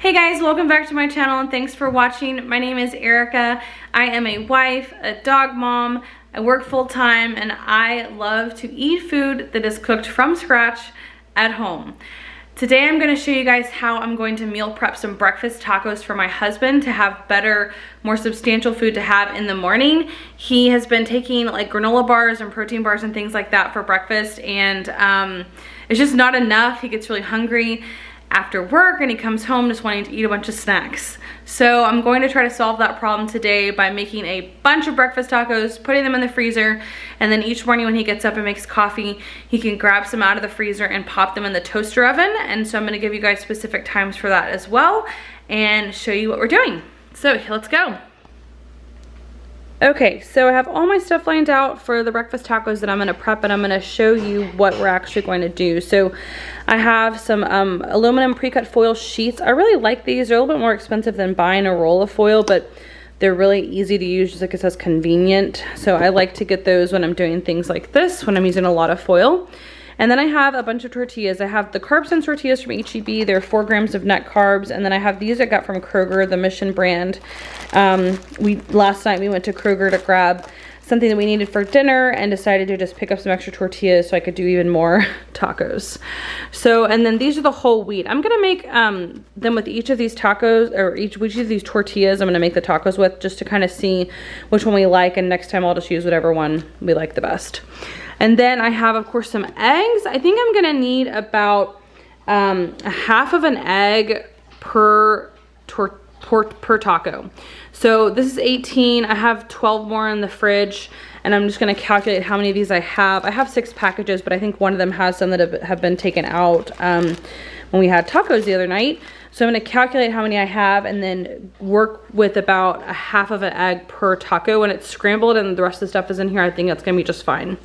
Hey guys, welcome back to my channel and thanks for watching. My name is Erica. I am a wife, a dog mom, I work full-time, and I love to eat food that is cooked from scratch at home. Today I'm going to show you guys how I'm going to meal prep some breakfast tacos for my husband to have better, more substantial food to have in the morning. He has been taking like granola bars and protein bars and things like that for breakfast, and it's just not enough. He gets really hungry after work and he comes home just wanting to eat a bunch of snacks. So I'm going to try to solve that problem today by making a bunch of breakfast tacos, putting them in the freezer, and then each morning when he gets up and makes coffee, he can grab some out of the freezer and pop them in the toaster oven. And so I'm gonna give you guys specific times for that as well and show you what we're doing. So let's go. Okay, so I have all my stuff lined out for the breakfast tacos that I'm gonna prep, and I'm gonna show you what we're actually going to do. So I have some aluminum pre-cut foil sheets. I really like these. They're a little bit more expensive than buying a roll of foil, but they're really easy to use, just like it says, convenient. So I like to get those when I'm doing things like this, when I'm using a lot of foil. And then I have a bunch of tortillas. I have the Carb tortillas from H-E-B. They're 4 grams of net carbs. And then I have these I got from Kroger, the Mission brand. Last night we went to Kroger to grab something that we needed for dinner and decided to just pick up some extra tortillas so I could do even more tacos. So, and then these are the whole wheat. I'm gonna make them with each of these tacos, or each of these tortillas I'm gonna make the tacos with, just to kind of see which one we like, and next time I'll just use whatever one we like the best. And then I have, of course, some eggs. I think I'm gonna need about a half of an egg per taco. So this is 18. I have 12 more in the fridge, and I'm just gonna calculate how many of these I have. I have 6 packages, but I think one of them has some that have been taken out when we had tacos the other night. So I'm gonna calculate how many I have and then work with about a half of an egg per taco. When it's scrambled and the rest of the stuff is in here, I think that's gonna be just fine.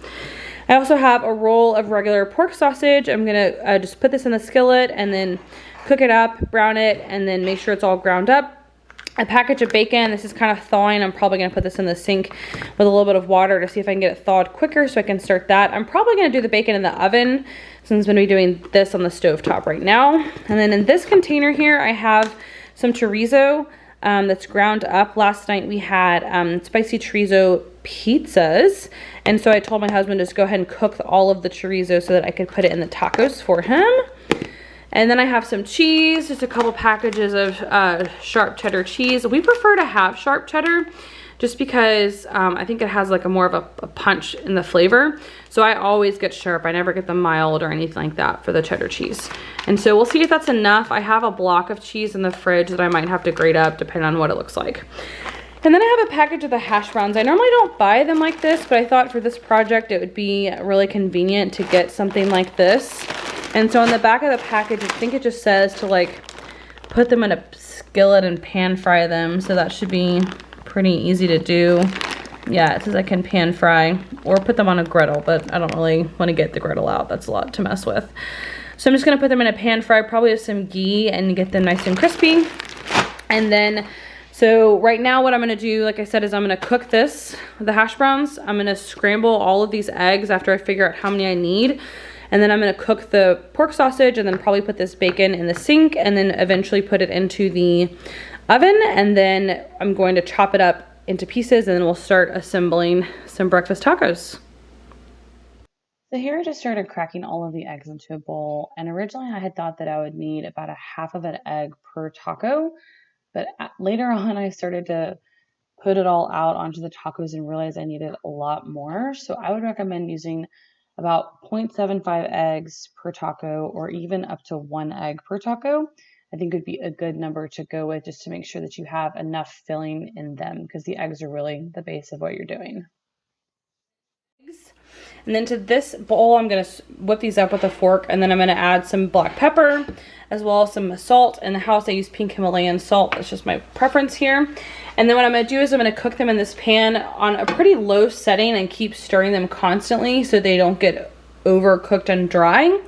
I also have a roll of regular pork sausage. I'm gonna just put this in the skillet and then cook it up, brown it, and then make sure it's all ground up. A package of bacon. This is kind of thawing. I'm probably gonna put this in the sink with a little bit of water to see if I can get it thawed quicker so I can start that. I'm probably gonna do the bacon in the oven since I'm gonna be doing this on the stovetop right now. And then in this container here, I have some chorizo that's ground up. Last night we had spicy chorizo pizzas, and so I told my husband to just go ahead and cook all of the chorizo so that I could put it in the tacos for him. And then I have some cheese, just a couple packages of sharp cheddar cheese. We prefer to have sharp cheddar just because I think it has like a more of a punch in the flavor. So I always get sharp. I never get the mild or anything like that for the cheddar cheese. And so we'll see if that's enough. I have a block of cheese in the fridge that I might have to grate up depending on what it looks like. And then I have a package of the hash browns. I normally don't buy them like this, but I thought for this project it would be really convenient to get something like this. And so on the back of the package, I think it just says to like put them in a skillet and pan fry them. So that should be pretty easy to do. Yeah, it says I can pan fry or put them on a griddle, but I don't really want to get the griddle out. That's a lot to mess with. So I'm just gonna put them in a pan fry, probably with some ghee, and get them nice and crispy. And then, so right now what I'm gonna do, like I said, is I'm gonna cook this, the hash browns. I'm gonna scramble all of these eggs after I figure out how many I need. And then I'm gonna cook the pork sausage and then probably put this bacon in the sink and then eventually put it into the oven. And then I'm going to chop it up into pieces and then we'll start assembling some breakfast tacos. So here I just started cracking all of the eggs into a bowl. And originally I had thought that I would need about a half of an egg per taco. But later on I started to put it all out onto the tacos and realized I needed a lot more. So I would recommend using about 0.75 eggs per taco, or even up to 1 egg per taco. I think would be a good number to go with, just to make sure that you have enough filling in them, because the eggs are really the base of what you're doing. And then to this bowl, I'm gonna whip these up with a fork, and then I'm gonna add some black pepper, as well as some salt. In the house, I use pink Himalayan salt. That's just my preference here. And then what I'm gonna do is I'm gonna cook them in this pan on a pretty low setting and keep stirring them constantly so they don't get overcooked and dry.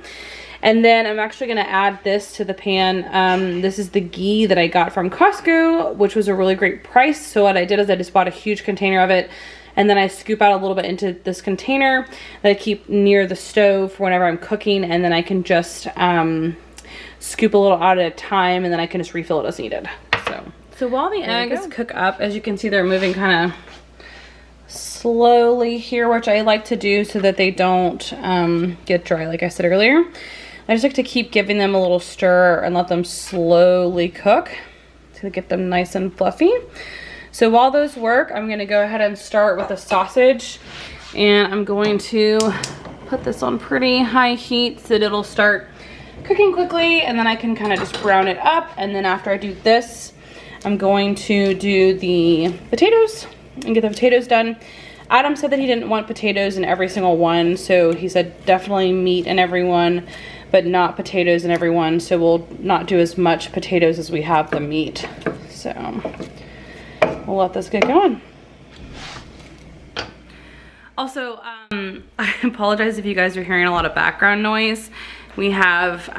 And then I'm actually gonna add this to the pan. This is the ghee that I got from Costco, which was a really great price. So what I did is I just bought a huge container of it, and then I scoop out a little bit into this container that I keep near the stove for whenever I'm cooking, and then I can just scoop a little out at a time, and then I can just refill it as needed. So while the eggs cook up, as you can see, they're moving kind of slowly here, which I like to do so that they don't get dry, like I said earlier. I just like to keep giving them a little stir and let them slowly cook to get them nice and fluffy. So while those work, I'm going to go ahead and start with the sausage, and I'm going to put this on pretty high heat so that it'll start cooking quickly, and then I can kind of just brown it up. And then after I do this, I'm going to do the potatoes and get the potatoes done. Adam said that he didn't want potatoes in every single one, so he said definitely meat in every one, but not potatoes in every one. So we'll not do as much potatoes as we have the meat. So we'll let this get going. Also, I apologize if you guys are hearing a lot of background noise. We have,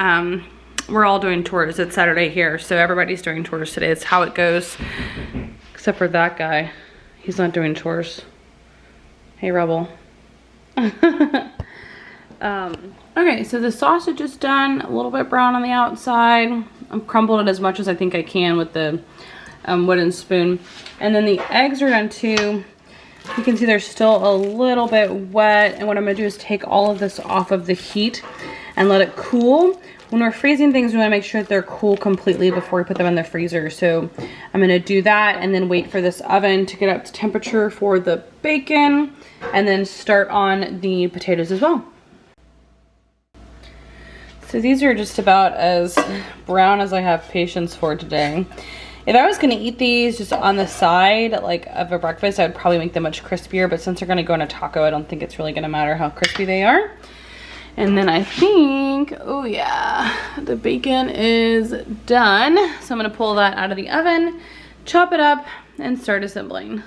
we're all doing tours. It's Saturday here, so everybody's doing tours today. It's how it goes, except for that guy. He's not doing chores. Hey, Rebel. Okay, so the sausage is done, a little bit brown on the outside. I've crumbled it as much as I think I can with the wooden spoon. And then the eggs are done too. You can see they're still a little bit wet. And what I'm gonna do is take all of this off of the heat and let it cool. When we're freezing things, we wanna make sure that they're cool completely before we put them in the freezer. So I'm gonna do that and then wait for this oven to get up to temperature for the bacon, and then start on the potatoes as well. So these are just about as brown as I have patience for today. If I was gonna eat these just on the side, like of a breakfast, I would probably make them much crispier, but since they're gonna go in a taco, I don't think it's really gonna matter how crispy they are. And then I think, oh yeah, the bacon is done. So I'm gonna pull that out of the oven, chop it up, and start assembling.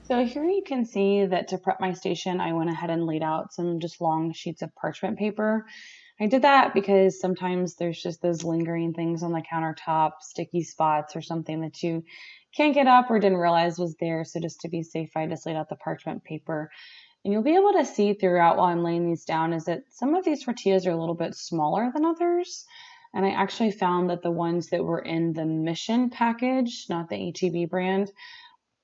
So here you can see that to prep my station, I went ahead and laid out some just long sheets of parchment paper. I did that because sometimes there's just those lingering things on the countertop, sticky spots or something that you can't get up or didn't realize was there. So just to be safe, I just laid out the parchment paper. And you'll be able to see throughout while I'm laying these down is that some of these tortillas are a little bit smaller than others. And I actually found that the ones that were in the Mission package, not the H-E-B brand,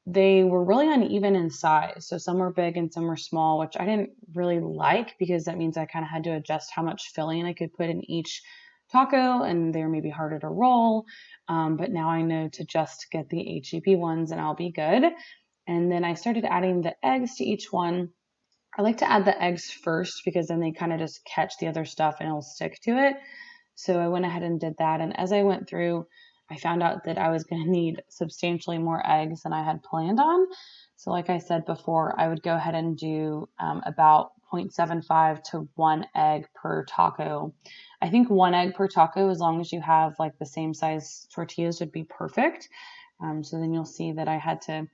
they were really uneven in size. So some were big and some were small, which I didn't really like because that means I kind of had to adjust how much filling I could put in each taco, and they're maybe harder to roll. But now I know to just get the H-E-B ones and I'll be good. And then I started adding the eggs to each one. I like to add the eggs first because then they kind of just catch the other stuff and it'll stick to it. So I went ahead and did that. And as I went through, I found out that I was going to need substantially more eggs than I had planned on. So like I said before, I would go ahead and do about 0.75 to 1 egg per taco. I think 1 egg per taco, as long as you have like the same size tortillas, would be perfect. So then you'll see that I had to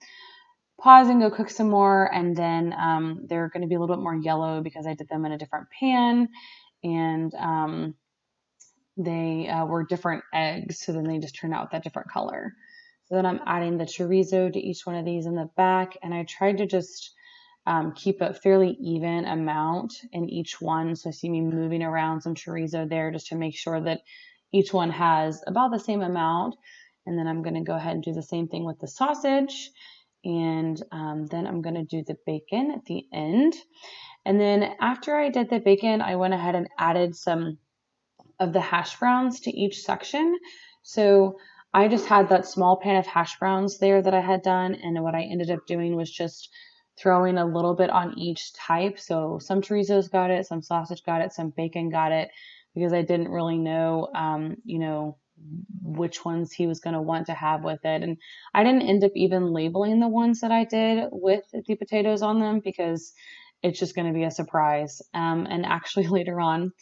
pause and go cook some more, and then they're going to be a little bit more yellow because I did them in a different pan, and they were different eggs, so then they just turned out with that different color. So then I'm adding the chorizo to each one of these in the back, and I tried to just keep a fairly even amount in each one. So see me moving around some chorizo there just to make sure that each one has about the same amount. And then I'm going to go ahead and do the same thing with the sausage. And then I'm going to do the bacon at the end. And then after I did the bacon, I went ahead and added some of the hash browns to each section. So I just had that small pan of hash browns there that I had done. And what I ended up doing was just throwing a little bit on each type. So some chorizos got it, some sausage got it, some bacon got it, because I didn't really know, which ones he was going to want to have with it. And I didn't end up even labeling the ones that I did with the potatoes on them because it's just going to be a surprise. And actually later on,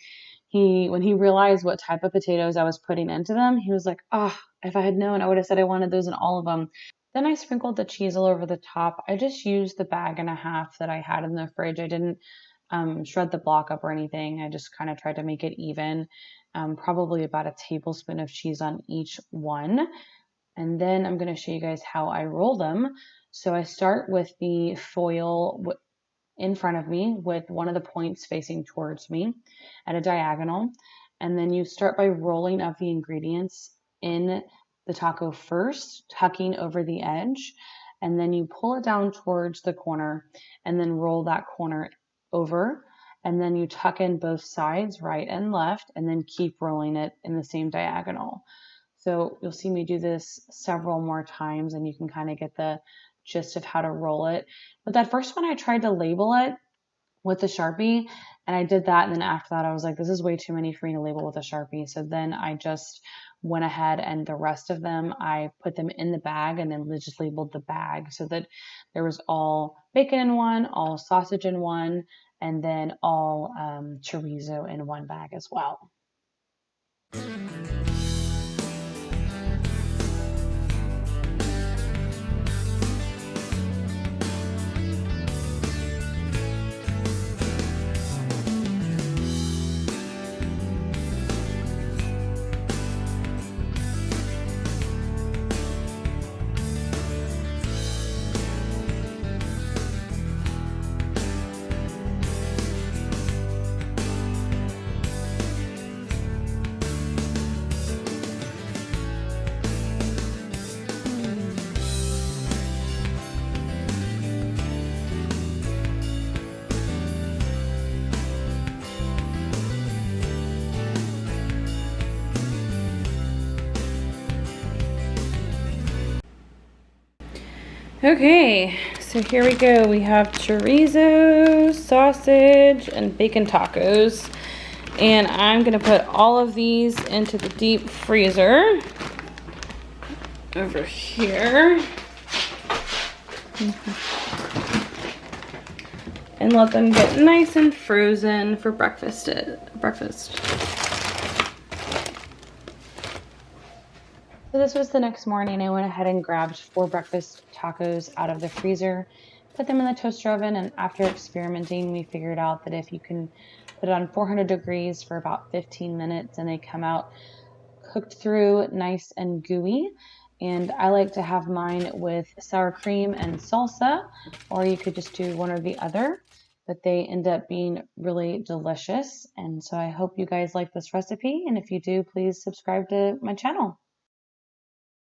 when he realized what type of potatoes I was putting into them, he was like, if I had known, I would have said I wanted those in all of them. Then I sprinkled the cheese all over the top. I just used the 1.5 bags that I had in the fridge. I didn't shred the block up or anything. I just kind of tried to make it even. Probably about a tablespoon of cheese on each one. And then I'm going to show you guys how I roll them. So I start with the foil in front of me with one of the points facing towards me at a diagonal. and then you start by rolling up the ingredients in the taco first, tucking over the edge, and then you pull it down towards the corner and then roll that corner over, and then you tuck in both sides, right and left, and then keep rolling it in the same diagonal. So you'll see me do this several more times and you can kind of get the gist of how to roll it. But that first one, I tried to label it with the Sharpie, and I did that. And then after that, I was like, this is way too many for me to label with a Sharpie. So then I just went ahead and the rest of them, I put them in the bag and then just labeled the bag so that there was all bacon in one, all sausage in one, and then all chorizo in one bag as well. Okay, so here we go. We have chorizo, sausage, and bacon tacos. And I'm gonna put all of these into the deep freezer over here. And let them get nice and frozen for breakfast. So this was the next morning. I went ahead and grabbed 4 breakfast tacos out of the freezer, put them in the toaster oven, and after experimenting, we figured out that if you can put it on 400 degrees for about 15 minutes and they come out cooked through, nice and gooey. And I like to have mine with sour cream and salsa, or you could just do one or the other, but they end up being really delicious. And so I hope you guys like this recipe, and if you do, please subscribe to my channel.